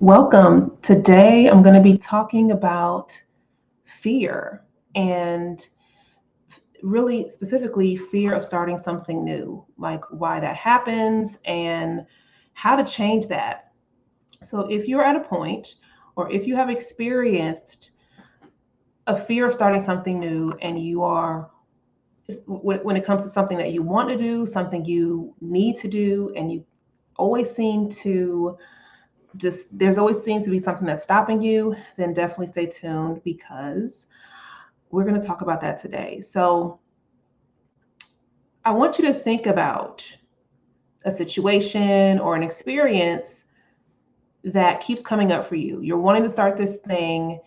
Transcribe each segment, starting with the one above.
Welcome. Today I'm going to be talking about fear and really specifically fear of starting something new, like why that happens and how to change that. So, if you're at a point or if you have experienced a fear of starting something new and you are when it comes to something that you want to do, something you need to do, and you always seem to just there's always seems to be something that's stopping you, then definitely stay tuned because we're going to talk about that today. So, I want you to think about a situation or an experience that keeps coming up for you. You're wanting to start this thing,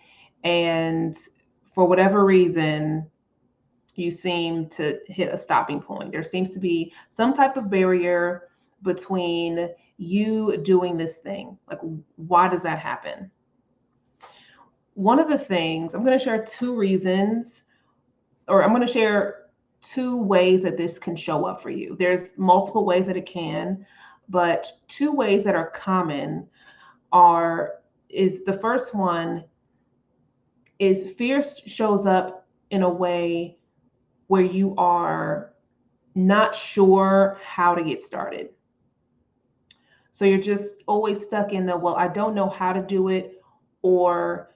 and for whatever reason, you seem to hit a stopping point. There seems to be some type of barrier between you doing this thing. Like, why does that happen? One of the things I'm going to share two reasons, or I'm going to share two ways that this can show up for you. There's multiple ways that it can, but two ways that are common are is the first one is fear shows up in a way where you are not sure how to get started. So you're just always stuck in the, well, I don't know how to do it, or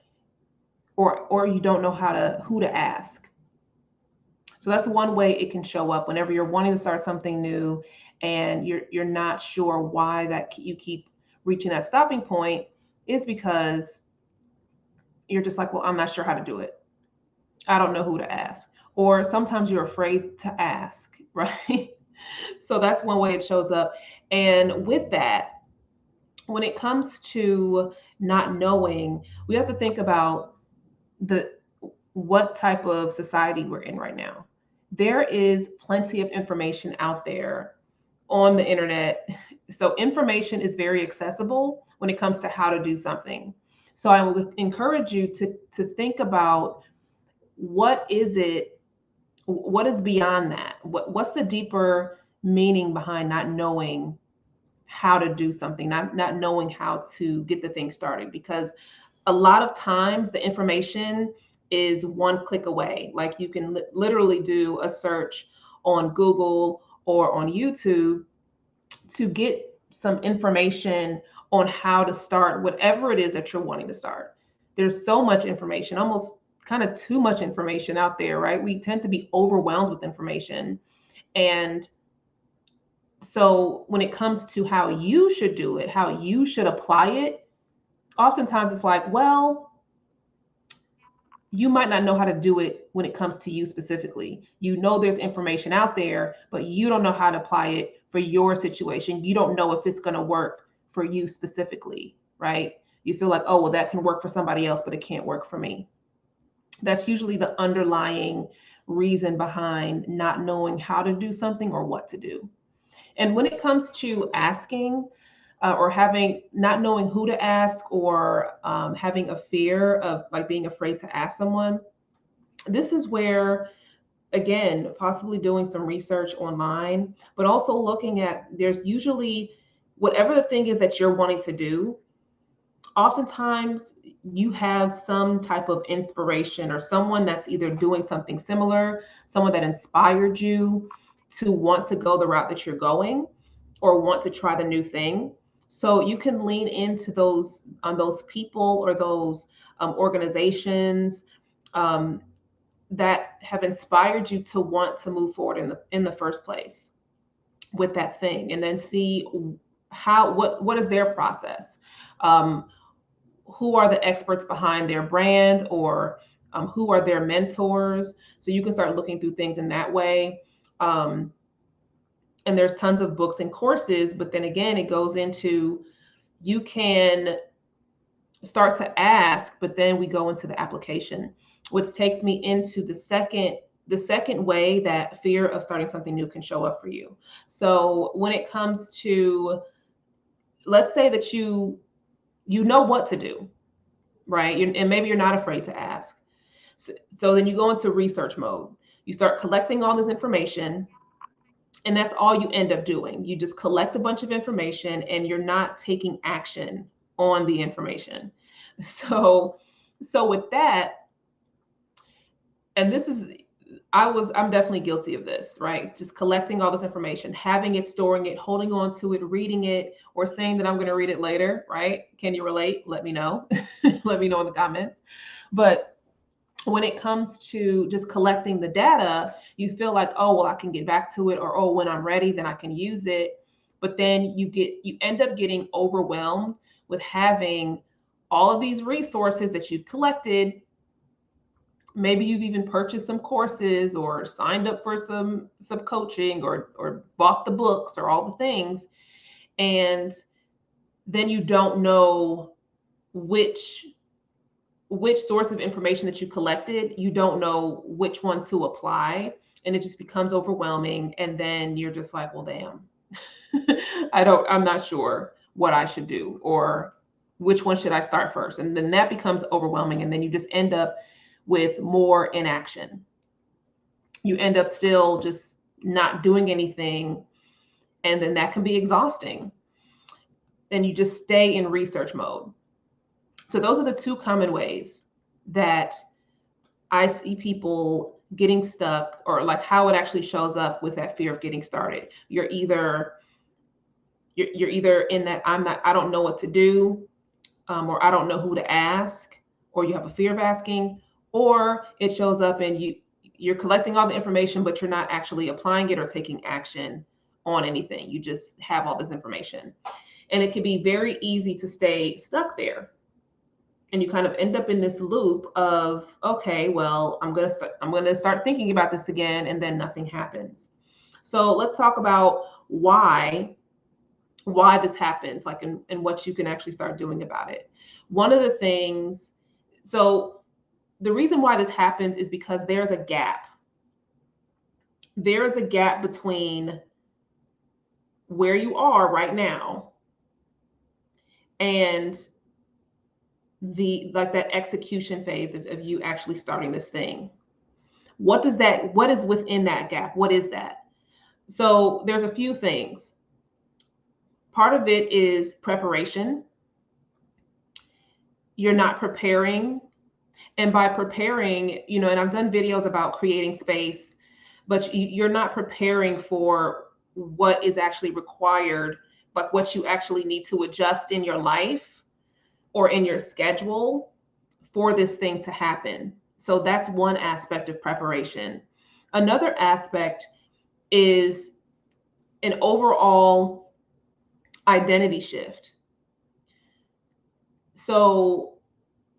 or you don't know how to who to ask. So that's one way it can show up whenever you're wanting to start something new and you're not sure why that you keep reaching that stopping point is because you're just like, well, I'm not sure how to do it. I don't know who to ask. Or sometimes you're afraid to ask, right? So that's one way it shows up. And with that, when it comes to not knowing, we have to think about the what type of society we're in right now. There is plenty of information out there on the internet. So information is very accessible when it comes to how to do something. So I would encourage you to think about what is it, what is beyond that? What's the deeper meaning behind not knowing how to do something, not knowing how to get the thing started? Because a lot of times the information is one click away. Like you can literally do a search on Google or on YouTube to get some information on how to start whatever it is that you're wanting to start. There's so much information, almost kind of too much information out there, right? We tend to be overwhelmed with information. And so when it comes to how you should do it, how you should apply it, oftentimes it's like, well, you might not know how to do it when it comes to you specifically. You know, there's information out there, but you don't know how to apply it for your situation. You don't know if it's going to work for you specifically, right? You feel like, oh, well, that can work for somebody else, but it can't work for me. That's usually the underlying reason behind not knowing how to do something or what to do. And when it comes to asking, or having not knowing who to ask, or having a fear of like being afraid to ask someone, this is where, again, possibly doing some research online, but also looking at, there's usually whatever the thing is that you're wanting to do, oftentimes you have some type of inspiration or someone that's either doing something similar, someone that inspired you to want to go the route that you're going or want to try the new thing. So you can lean into those on those people or those organizations, um, that have inspired you to want to move forward in the first place with that thing, and then see how what is their process. Um, who are the experts behind their brand, or who are their mentors, so you can start looking through things in that way. um, and there's tons of books and courses, but then again it goes into, you can start to ask, but then we go into the application, which takes me into the second way that fear of starting something new can show up for you. So when it comes to, let's say that you know what to do, right? And maybe you're not afraid to ask. So then you go into research mode. You start collecting all this information, and that's all you end up doing. You just collect a bunch of information and you're not taking action on the information. So with that, and this is, I'm definitely guilty of this, right? Just collecting all this information, having it, storing it, holding on to it, reading it, or saying that I'm going to read it later, right? Can you relate? Let me know. Let me know in the comments. But when it comes to just collecting the data, you feel like, oh, well, I can get back to it, or oh, when I'm ready, then I can use it. But then you end up getting overwhelmed with having all of these resources that you've collected. Maybe you've even purchased some courses or signed up for some coaching, or bought the books or all the things, and then you don't know which source of information that you collected, you don't know which one to apply, and it just becomes overwhelming. And then you're just like, well, damn, I'm not sure what I should do, or which one should I start first? And then that becomes overwhelming. And then you just end up with more inaction. You end up still just not doing anything. And then that can be exhausting. Then you just stay in research mode. So those are the two common ways that I see people getting stuck, or like how it actually shows up with that fear of getting started. You're either in that I don't know what to do, or I don't know who to ask, or you have a fear of asking, or it shows up and you're collecting all the information, but you're not actually applying it or taking action on anything. You just have all this information. And it can be very easy to stay stuck there. And you kind of end up in this loop of, okay, well, I'm going to start thinking about this again, and then nothing happens. So let's talk about why this happens, like, and what you can actually start doing about it. One of the things, so the reason why this happens is because there's a gap. There is a gap between where you are right now and that execution phase of you actually starting this thing. What is within that gap? What is that? So there's a few things. Part of it is preparation. You're not preparing. And by preparing, and I've done videos about creating space, but you're not preparing for what is actually required, but what you actually need to adjust in your life or in your schedule for this thing to happen. So that's one aspect of preparation. Another aspect is an overall identity shift. So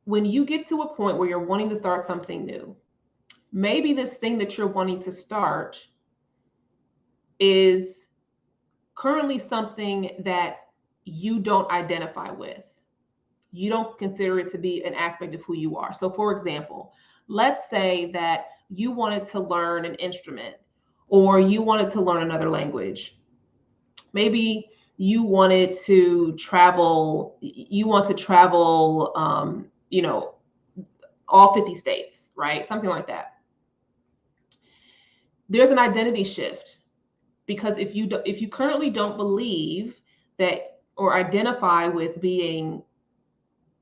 when you get to a point where you're wanting to start something new, maybe this thing that you're wanting to start is currently something that you don't identify with. You don't consider it to be an aspect of who you are. So for example, let's say that you wanted to learn an instrument, or you wanted to learn another language. Maybe you wanted to travel, all 50 states, right? Something like that. There's an identity shift, because if you currently don't believe that or identify with being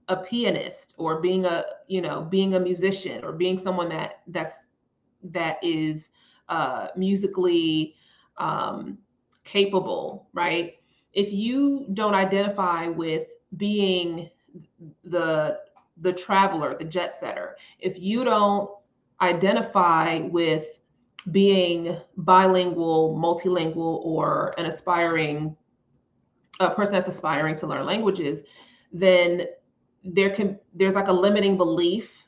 a pianist, or being a musician, or being someone that is musically capable, right? If you don't identify with being the traveler, the jet setter, if you don't identify with being bilingual, multilingual, or a person that's aspiring to learn languages, then there's like a limiting belief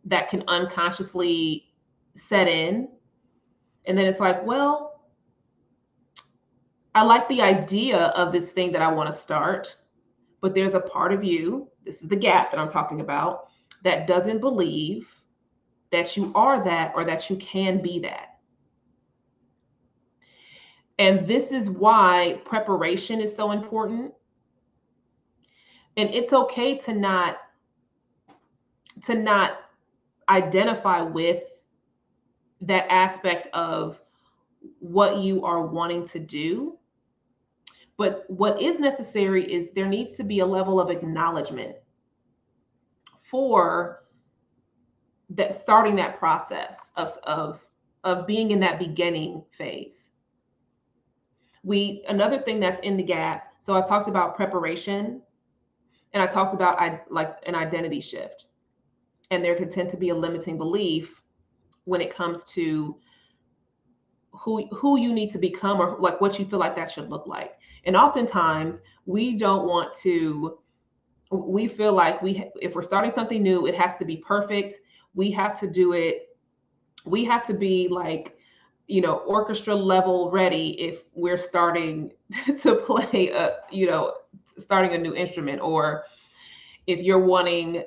that can unconsciously set in. And then it's like, well, I like the idea of this thing that I want to start, but there's a part of you, this is the gap that I'm talking about, that doesn't believe that you are that, or that you can be that. And this is why preparation is so important. And it's okay to not identify with that aspect of what you are wanting to do, But what is necessary is there needs to be a level of acknowledgement for that, starting that process of being in that beginning phase. Another thing that's in the gap. So I talked about preparation, and I talked about like an identity shift, and there could tend to be a limiting belief when it comes to who you need to become, or like what you feel like that should look like. And oftentimes we don't want to. We feel like if we're starting something new, it has to be perfect. We have to do it. We have to be like, orchestra level ready if we're starting to play starting a new instrument, or if you're wanting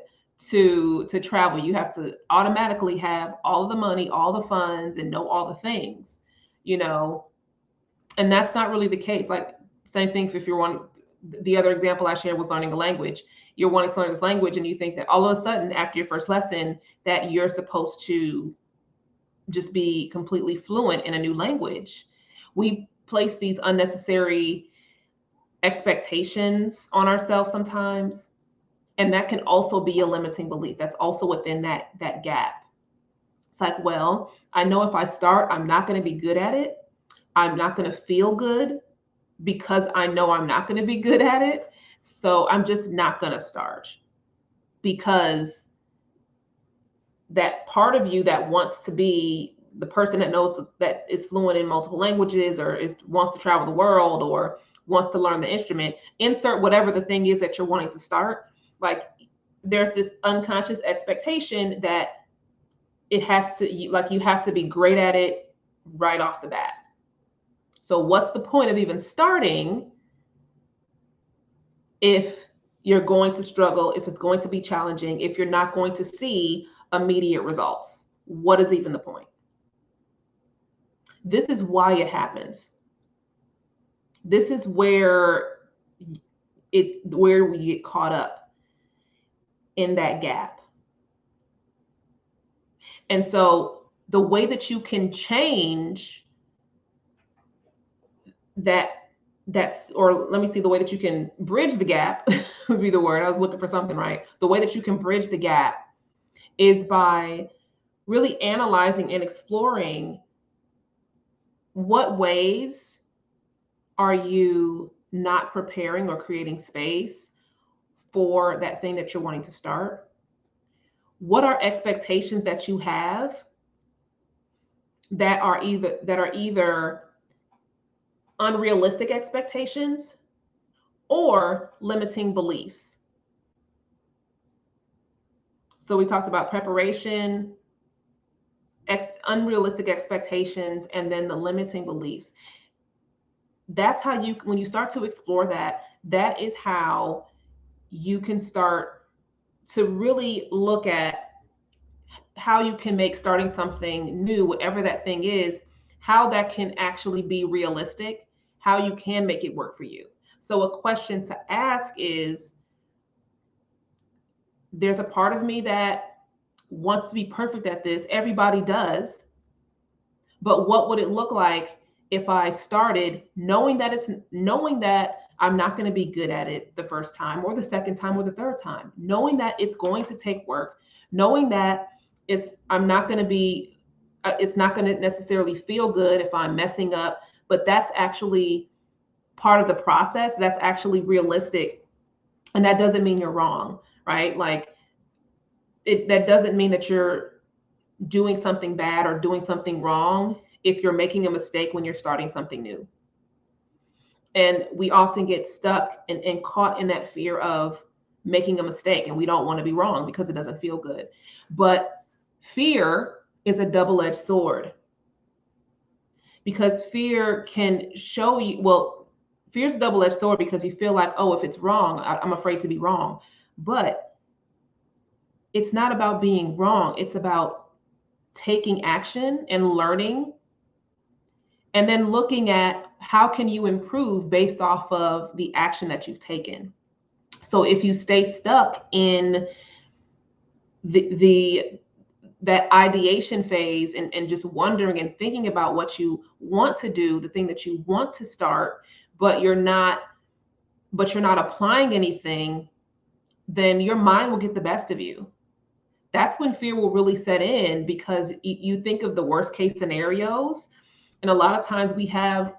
to travel, you have to automatically have all of the money, all the funds, and know all the things, and that's not really the case. Like, same thing if you're the other example I shared was learning a language. You're wanting to learn this language, and you think that all of a sudden after your first lesson that you're supposed to just be completely fluent in a new language. We place these unnecessary expectations on ourselves sometimes, and that can also be a limiting belief. That's also within that gap. It's like, well, I know if I start, I'm not going to be good at it. I'm not going to feel good because I know I'm not going to be good at it. So I'm just not going to start, because that part of you that wants to be the person that knows that is fluent in multiple languages, or wants to travel the world, or wants to learn the instrument, insert whatever the thing is that you're wanting to start. Like, there's this unconscious expectation that it has to, like, you have to be great at it right off the bat. So what's the point of even starting if you're going to struggle, if it's going to be challenging, if you're not going to see immediate results? What is even the point? This is why it happens. This is where we get caught up in that gap. And so the way that you can change the way that you can bridge the gap would be the word. I was looking for something, right? The way that you can bridge the gap is by really analyzing and exploring what ways are you not preparing or creating space for that thing that you're wanting to start. What are expectations that you have that are either unrealistic expectations or limiting beliefs? So we talked about preparation, unrealistic expectations, and then the limiting beliefs. That's how when you start to explore that is how you can start to really look at how you can make starting something new, whatever that thing is, how that can actually be realistic, how you can make it work for you. So a question to ask is, there's a part of me that wants to be perfect at this. Everybody does. But what would it look like if I started knowing that I'm not going to be good at it the first time, or the second time, or the third time, knowing that it's going to take work, knowing that it's not going to necessarily feel good if I'm messing up, but that's actually part of the process. That's actually realistic. And that doesn't mean you're wrong, right? Like, that doesn't mean that you're doing something bad or doing something wrong if you're making a mistake when you're starting something new. And we often get stuck and caught in that fear of making a mistake, and we don't want to be wrong because it doesn't feel good. But fear is a double-edged sword, because fear can show you, fear's a double-edged sword because you feel like, oh, if it's wrong, I'm afraid to be wrong. But it's not about being wrong. It's about taking action and learning, and then looking at how can you improve based off of the action that you've taken. So if you stay stuck in that ideation phase and just wondering and thinking about what you want to do, the thing that you want to start, but you're not applying anything, then your mind will get the best of you. That's when fear will really set in, because you think of the worst case scenarios, and a lot of times we have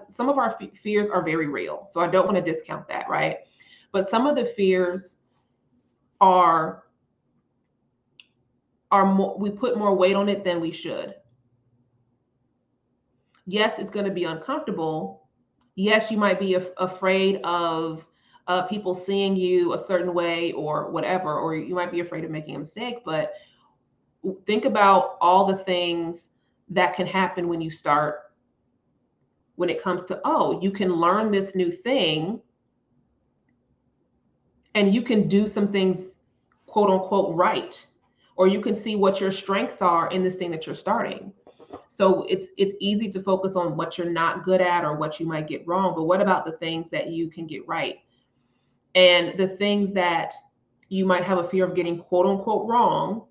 some of our fears are very real. So I don't want to discount that, right? But some of the fears are more, we put more weight on it than we should. Yes, it's going to be uncomfortable. Yes, you might be afraid of people seeing you a certain way or whatever, or you might be afraid of making a mistake. But think about all the things that can happen when you start, when it comes to, oh, you can learn this new thing and you can do some things, quote unquote, right. Or you can see what your strengths are in this thing that you're starting. So it's easy to focus on what you're not good at or what you might get wrong, but what about the things that you can get right? And the things that you might have a fear of getting, quote unquote, wrong,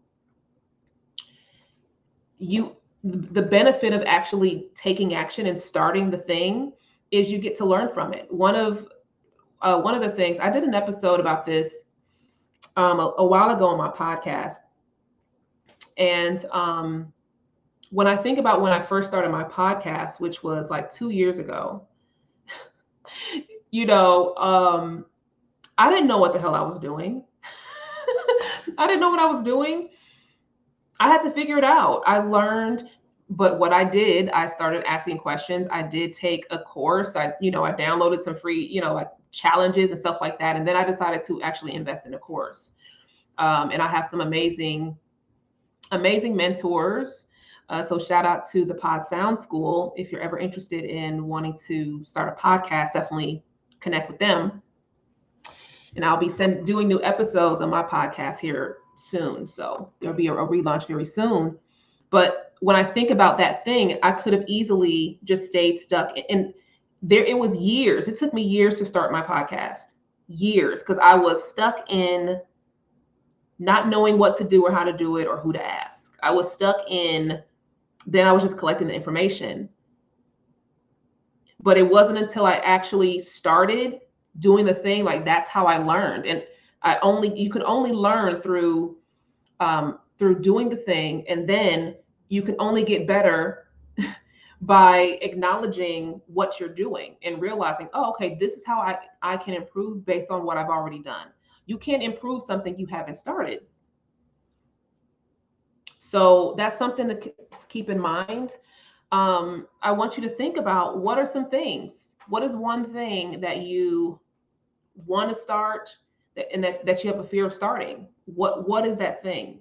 the benefit of actually taking action and starting the thing is you get to learn from it. One of the things, I did an episode about this a while ago on my podcast. And when I think about when I first started my podcast, which was like 2 years ago, I didn't know what the hell I was doing. I didn't know what I was doing. I had to figure it out. I learned, but what I did, I started asking questions. I did take a course. I downloaded some free, like challenges and stuff like that. And then I decided to actually invest in a course. And I have some amazing mentors. So shout out to the Pod Sound School. If you're ever interested in wanting to start a podcast, definitely connect with them. And I'll be doing new episodes on my podcast here soon. So there'll be a relaunch very soon. But when I think about that thing, I could have easily just stayed stuck. And it was years. It took me years to start my podcast. Years, because I was stuck in not knowing what to do or how to do it or who to ask. I was stuck in, then I was just collecting the information. But it wasn't until I actually started doing the thing, like that's how I learned. And you could only learn through doing the thing. And then you can only get better by acknowledging what you're doing and realizing, oh, okay, this is how I can improve based on what I've already done. You can't improve something you haven't started. So that's something to keep in mind. I want you to think about, what are some things? What is one thing that you want to start and that you have a fear of starting? What is that thing?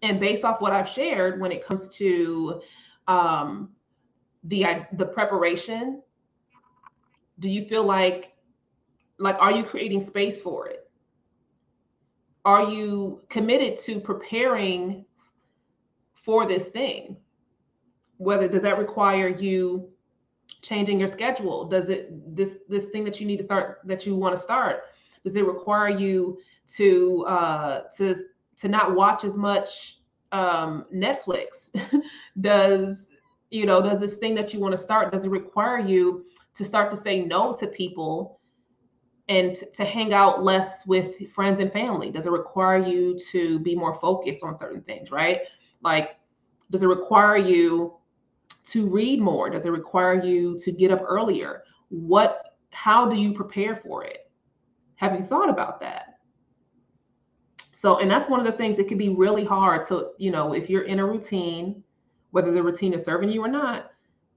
And based off what I've shared, when it comes to the preparation, do you feel like are you creating space for it? Are you committed to preparing for this thing? Does that require you changing your schedule? Does this thing that you need to start, that you want to start, does it require you to not watch as much Netflix? does this thing that you want to start, does it require you to start to say no to people and to hang out less with friends and family? Does it require you to be more focused on certain things, right? Like, does it require you to read more? Does it require you to get up earlier? How do you prepare for it? Have you thought about that? So, and that's one of the things that can be really hard to, if you're in a routine, whether the routine is serving you or not,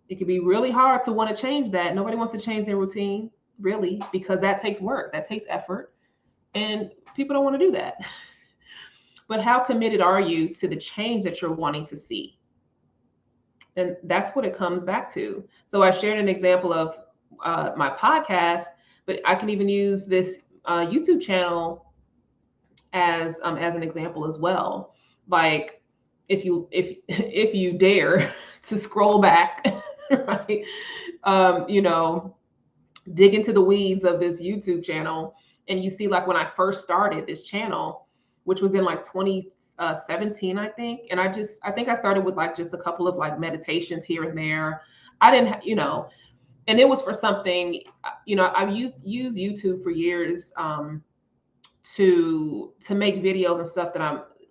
it can be really hard to want to change that. Nobody wants to change their routine, really, because that takes work, that takes effort, and people don't want to do that. But how committed are you to the change that you're wanting to see? And that's what it comes back to. So I shared an example of my podcast, but I can even use this YouTube channel as an example as well. Like, if you dare to scroll back, right? Dig into the weeds of this YouTube channel, and you see, like, when I first started this channel, which was in like 2017, I think. And I think I started with like just a couple of like meditations here and there. I didn't, and it was for something, I've used YouTube for years, to make videos and stuff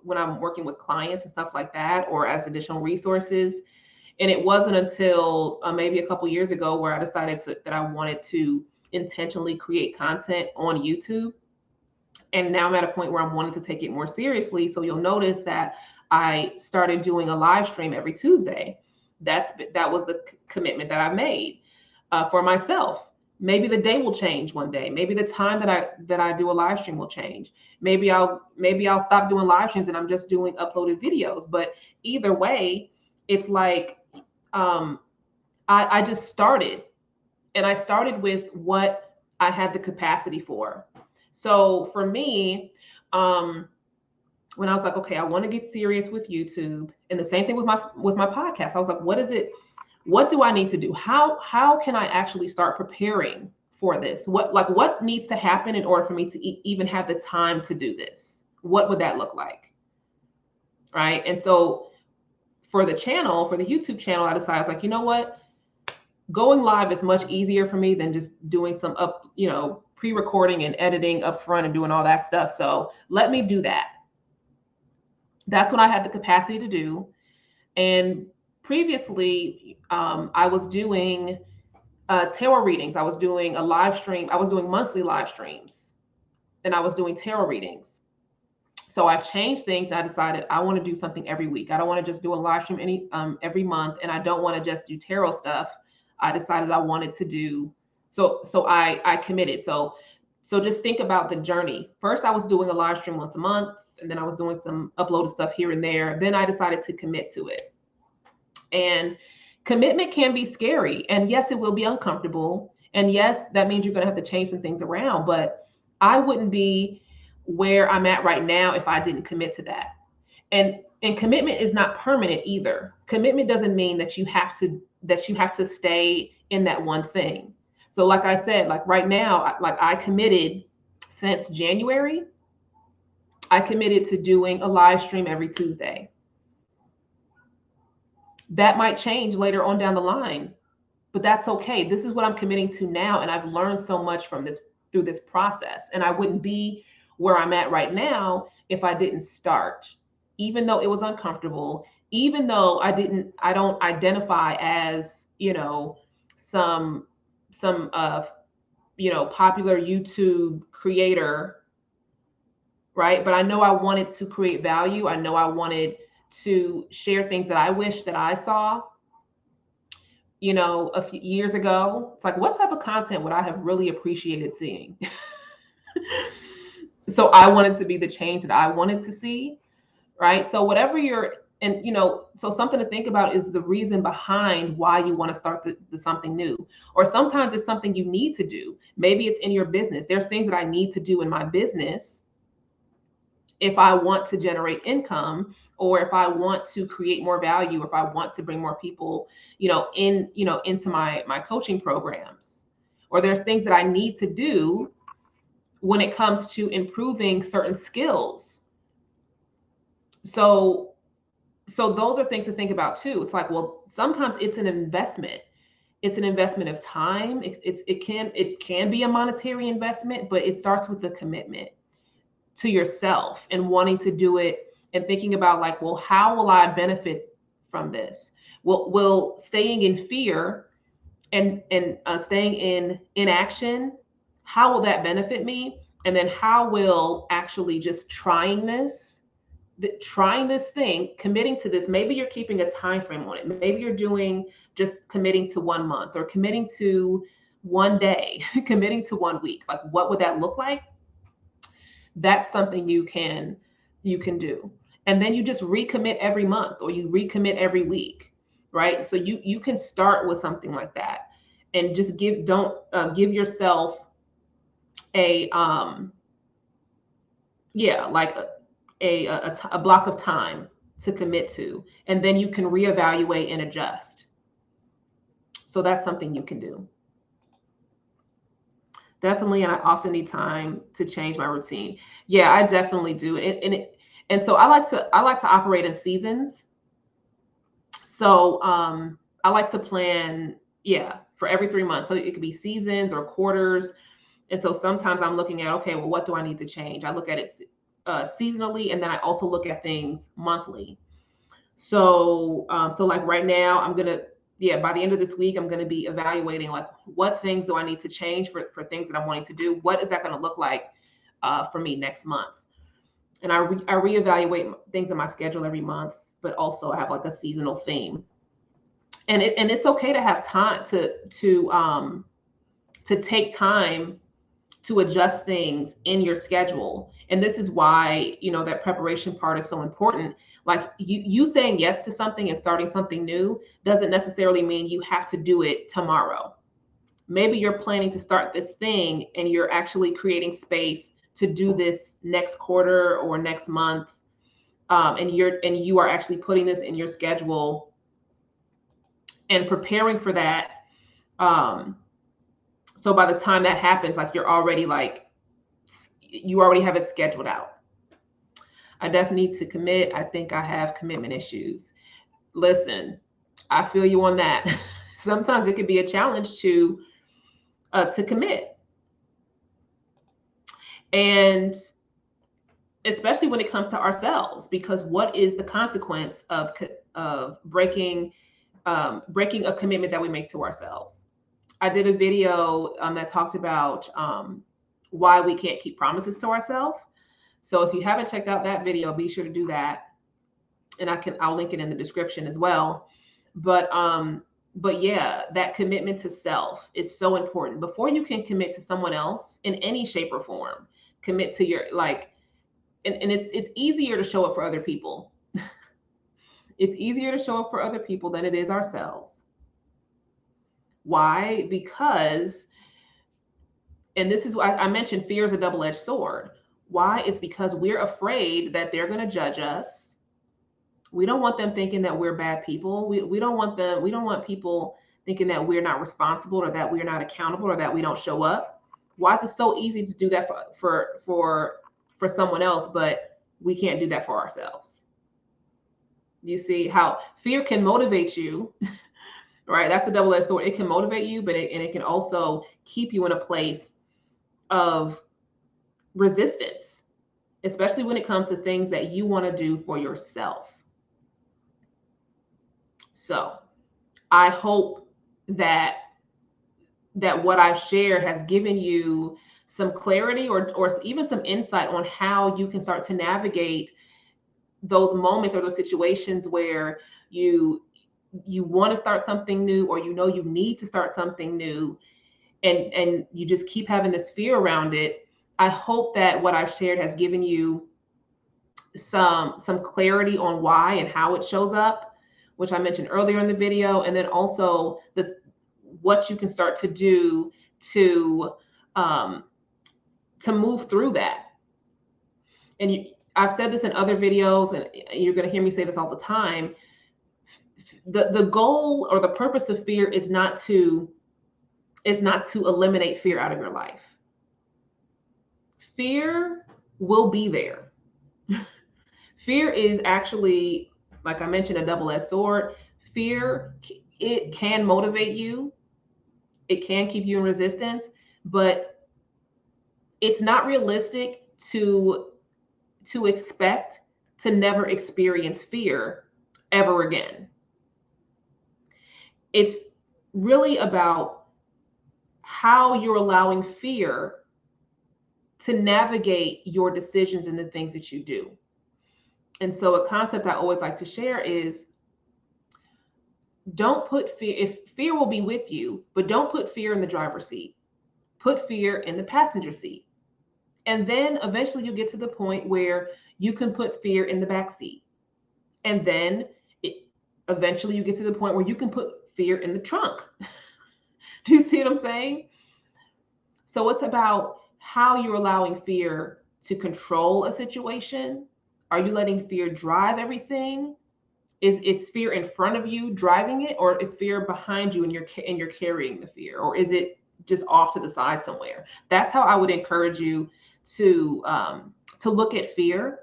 when I'm working with clients and stuff like that, or as additional resources. And it wasn't until maybe a couple years ago where I decided that I wanted to intentionally create content on YouTube. And now I'm at a point where I'm wanting to take it more seriously. So you'll notice that I started doing a live stream every Tuesday. That was the commitment that I made for myself. Maybe the day will change one day. Maybe the time that I do a live stream will change. Maybe I'll stop doing live streams and I'm just doing uploaded videos. But either way, it's like, I just started, and I started with what I had the capacity for. So for me, when I was like, okay, I want to get serious with YouTube, and the same thing with my podcast. I was like, what is it? What do I need to do? How can I actually start preparing for this? What needs to happen in order for me to even have the time to do this? What would that look like? Right. And so for the YouTube channel, I decided, I was like, you know what? Going live is much easier for me than just doing some pre-recording and editing up front and doing all that stuff. So let me do that. That's what I had the capacity to do. And previously, I was doing tarot readings. I was doing a live stream. I was doing monthly live streams, and I was doing tarot readings. So I've changed things. I decided I want to do something every week. I don't want to just do a live stream every month, and I don't want to just do tarot stuff. I decided I wanted to do so I committed. So just think about the journey. First, I was doing a live stream once a month, and then I was doing some uploaded stuff here and there. Then I decided to commit to it. And commitment can be scary. And yes, it will be uncomfortable. And yes, that means you're going to have to change some things around. But I wouldn't be where I'm at right now if I didn't commit to that. And commitment is not permanent either. Commitment doesn't mean that you have to stay in that one thing. So like I said, like right now, like I committed since January, I committed to doing a live stream every Tuesday. That might change later on down the line, but that's okay. This is what I'm committing to now. And I've learned so much through this process. And I wouldn't be where I'm at right now if I didn't start, even though it was uncomfortable, even though I don't identify as, some popular YouTube creator, right? But I know I wanted to create value. I know I wanted to share things that I wish that I saw, a few years ago. It's like, what type of content would I have really appreciated seeing? So I wanted to be the change that I wanted to see, right? So whatever so something to think about is the reason behind why you want to start the something new. Or sometimes it's something you need to do. Maybe it's in your business. There's things that I need to do in my business if I want to generate income, or if I want to create more value, or if I want to bring more people, into my coaching programs. Or there's things that I need to do when it comes to improving certain skills. So those are things to think about too. It's like, well, sometimes it's an investment. It's an investment of time. It can be a monetary investment, but it starts with the commitment to yourself and wanting to do it and thinking about like, well, how will I benefit from this? Will staying in fear and staying in inaction, how will that benefit me? And then how will actually just trying this thing, committing to this, maybe you're keeping a time frame on it. Maybe you're just committing to 1 month, or committing to 1 day, committing to 1 week. Like, what would that look like? That's something you can do. And then you just recommit every month, or you recommit every week, right? So you can start with something like that, and just give yourself a a block of time to commit to, and then you can reevaluate and adjust. So that's something you can do. Definitely. And I often need time to change my routine. Yeah, I definitely do. And so I like to operate in seasons. So I like to plan, for every 3 months. So it could be seasons or quarters. And so sometimes I'm looking at, okay, well, what do I need to change? I look at it seasonally, and then I also look at things monthly. So, so like right now, by the end of this week, I'm gonna be evaluating like what things do I need to change for things that I'm wanting to do. What is that gonna look like for me next month? And I reevaluate things in my schedule every month, but also I have like a seasonal theme. And it's okay to have time to take time to adjust things in your schedule. And this is why, that preparation part is so important. Like you saying yes to something and starting something new doesn't necessarily mean you have to do it tomorrow. Maybe you're planning to start this thing and you're actually creating space to do this next quarter or next month. And you are actually putting this in your schedule and preparing for that. So by the time that happens, like you already have it scheduled out. I definitely need to commit. I think I have commitment issues. Listen, I feel you on that. Sometimes it could be a challenge to commit. And especially when it comes to ourselves, because what is the consequence of breaking a commitment that we make to ourselves? I did a video that talked about why we can't keep promises to ourselves. So if you haven't checked out that video, be sure to do that. And I'll link it in the description as well. But yeah, that commitment to self is so important. Before you can commit to someone else in any shape or form, commit to your and it's easier to show up for other people. It's easier to show up for other people than it is ourselves. Why? Because, and this is why I mentioned fear is a double-edged sword. Why? It's because we're afraid that they're going to judge us. We don't want them thinking that we're bad people. We don't want people thinking that we're not responsible or that we're not accountable or that we don't show up. Why is it so easy to do that for someone else, but we can't do that for ourselves? You see how fear can motivate you, right? That's the double-edged sword. It can motivate you, but it can also keep you in a place of resistance, especially when it comes to things that you want to do for yourself. So I hope that what I've shared has given you some clarity or even some insight on how you can start to navigate those moments or those situations where you want to start something new, or you need to start something new, and you just keep having this fear around it. I hope that what I've shared has given you some clarity on why and how it shows up, which I mentioned earlier in the video, and then also what you can start to do to move through that. And I've said this in other videos, and you're going to hear me say this all the time. The goal or the purpose of fear is not to eliminate fear out of your life. Fear will be there. Fear is actually, like I mentioned, a double-edged sword. Fear, it can motivate you. It can keep you in resistance, but it's not realistic to expect to never experience fear ever again. It's really about how you're allowing fear to navigate your decisions and the things that you do. And so a concept I always like to share is, don't put fear, if fear will be with you, but don't put fear in the driver's seat. Put fear in the passenger seat. And then eventually you get to the point where you can put fear in the back seat. And then eventually you get to the point where you can put fear in the trunk. Do you see what I'm saying? So it's about how you're allowing fear to control a situation. Are you letting fear drive everything? Is fear in front of you driving it, or is fear behind you and you're carrying the fear, or is it just off to the side somewhere? That's how I would encourage you to look at fear.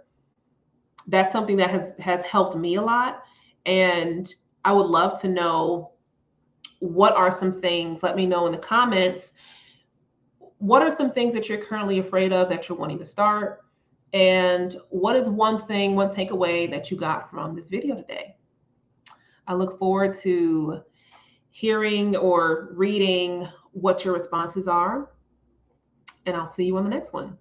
That's something that has helped me a lot, and I would love to know what are some things, let me know in the comments, what are some things that you're currently afraid of that you're wanting to start? And what is one thing, one takeaway that you got from this video today? I look forward to hearing or reading what your responses are, and I'll see you on the next one.